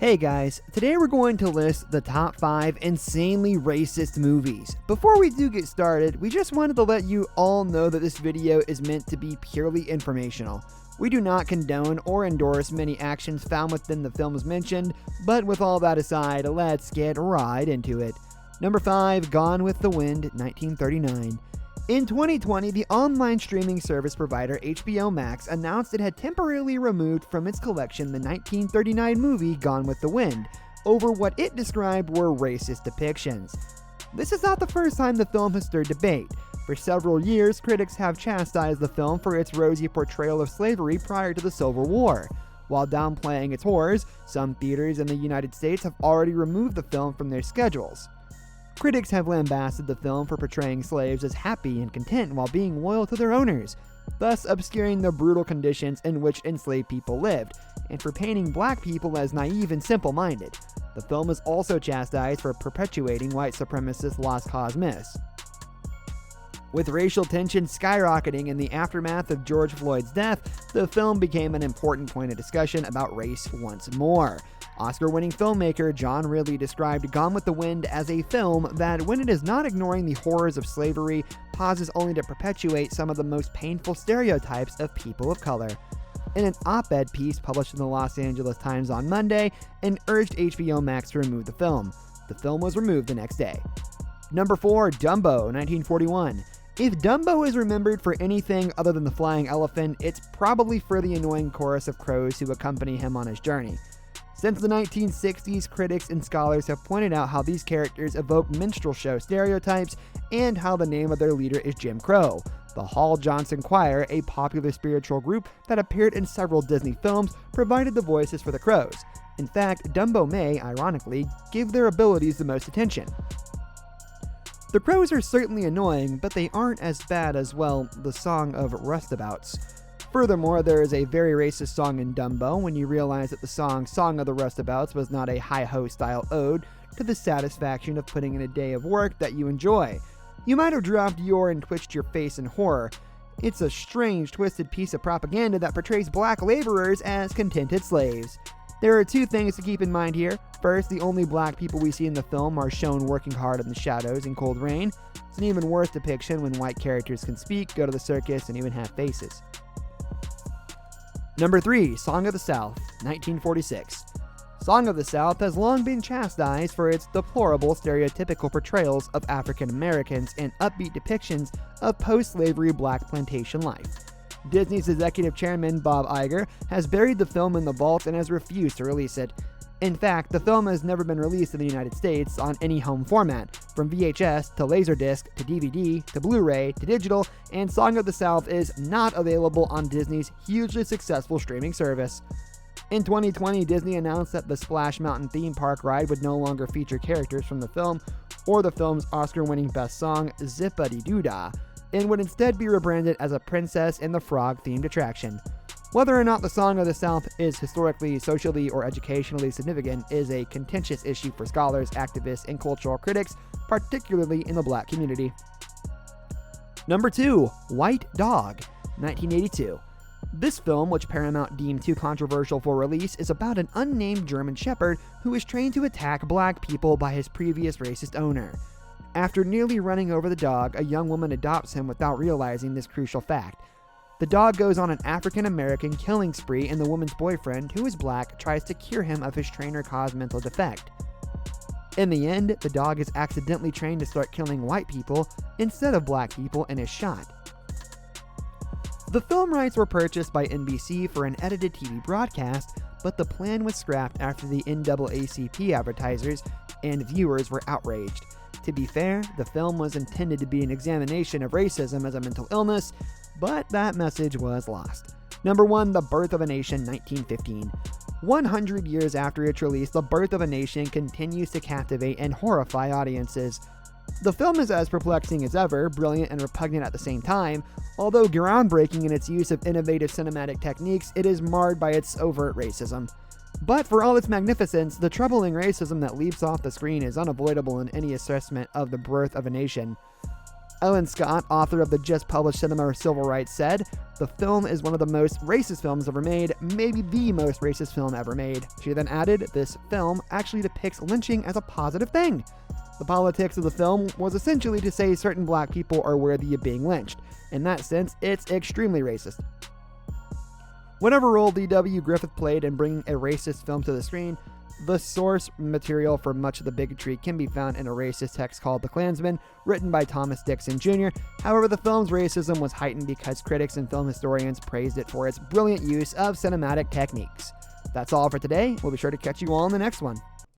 Hey guys, today we're going to list the top 5 insanely racist movies. Before we do get started, we just wanted to let you all know that this video is meant to be purely informational. We do not condone or endorse many actions found within the films mentioned, but with all that aside, let's get right into it. Number 5, Gone with the Wind, 1939. In 2020, the online streaming service provider HBO Max announced it had temporarily removed from its collection the 1939 movie Gone with the Wind, over what it described were racist depictions. This is not the first time the film has stirred debate. For several years, critics have chastised the film for its rosy portrayal of slavery prior to the Civil War. While downplaying its horrors, some theaters in the United States have already removed the film from their schedules. Critics have lambasted the film for portraying slaves as happy and content while being loyal to their owners, thus obscuring the brutal conditions in which enslaved people lived, and for painting black people as naive and simple-minded. The film is also chastised for perpetuating white supremacist lost cause myths. With racial tension skyrocketing in the aftermath of George Floyd's death, the film became an important point of discussion about race once more. Oscar-winning filmmaker John Ridley described Gone with the Wind as a film that, when it is not ignoring the horrors of slavery, pauses only to perpetuate some of the most painful stereotypes of people of color. In an op-ed piece published in the Los Angeles Times on Monday, and urged HBO Max to remove the film. The film was removed the next day. Number 4, Dumbo, 1941. If Dumbo is remembered for anything other than the flying elephant, it's probably for the annoying chorus of crows who accompany him on his journey. Since the 1960s, critics and scholars have pointed out how these characters evoke minstrel show stereotypes and how the name of their leader is Jim Crow. The Hall Johnson Choir, a popular spiritual group that appeared in several Disney films, provided the voices for the crows. In fact, Dumbo may, ironically, give their abilities the most attention. The crows are certainly annoying, but they aren't as bad as, well, the Song of Roustabouts. Furthermore, there is a very racist song in Dumbo when you realize that the Song of the Roustabouts was not a hi-ho style ode to the satisfaction of putting in a day of work that you enjoy. You might have dropped your and twitched your face in horror. It's a strange, twisted piece of propaganda that portrays black laborers as contented slaves. There are two things to keep in mind here. First, the only black people we see in the film are shown working hard in the shadows in cold rain. It's an even worse depiction when white characters can speak, go to the circus, and even have faces. Number 3, Song of the South, 1946. Song of the South has long been chastised for its deplorable stereotypical portrayals of African Americans and upbeat depictions of post-slavery black plantation life. Disney's executive chairman, Bob Iger, has buried the film in the vault and has refused to release it. In fact, the film has never been released in the United States on any home format, from VHS to Laserdisc to DVD to Blu-ray to digital, and Song of the South is not available on Disney's hugely successful streaming service. In 2020, Disney announced that the Splash Mountain theme park ride would no longer feature characters from the film or the film's Oscar-winning best song, Zip-a-dee-doo-dah, and would instead be rebranded as a Princess and the Frog-themed attraction. Whether or not the Song of the South is historically, socially, or educationally significant is a contentious issue for scholars, activists, and cultural critics, particularly in the black community. Number 2, White Dog, 1982. This film, which Paramount deemed too controversial for release, is about an unnamed German Shepherd who is trained to attack black people by his previous racist owner. After nearly running over the dog, a young woman adopts him without realizing this crucial fact. The dog goes on an African-American killing spree, and the woman's boyfriend, who is black, tries to cure him of his trainer-caused mental defect. In the end, the dog is accidentally trained to start killing white people instead of black people and is shot. The film rights were purchased by NBC for an edited TV broadcast, but the plan was scrapped after the NAACP advertisers and viewers were outraged. To be fair, the film was intended to be an examination of racism as a mental illness, but that message was lost. Number 1, The Birth of a Nation, 1915. 100 years after its release, The Birth of a Nation continues to captivate and horrify audiences. The film is as perplexing as ever, brilliant and repugnant at the same time. Although groundbreaking in its use of innovative cinematic techniques, it is marred by its overt racism. But for all its magnificence, the troubling racism that leaps off the screen is unavoidable in any assessment of The Birth of a Nation. Ellen Scott, author of the just-published Cinema Civil Rights, said, "The film is one of the most racist films ever made, maybe the most racist film ever made." She then added, "This film actually depicts lynching as a positive thing. The politics of the film was essentially to say certain black people are worthy of being lynched. In that sense, it's extremely racist." Whatever role D.W. Griffith played in bringing a racist film to the screen, the source material for much of the bigotry can be found in a racist text called The Klansman, written by Thomas Dixon Jr. However, the film's racism was heightened because critics and film historians praised it for its brilliant use of cinematic techniques. That's all for today. We'll be sure to catch you all in the next one.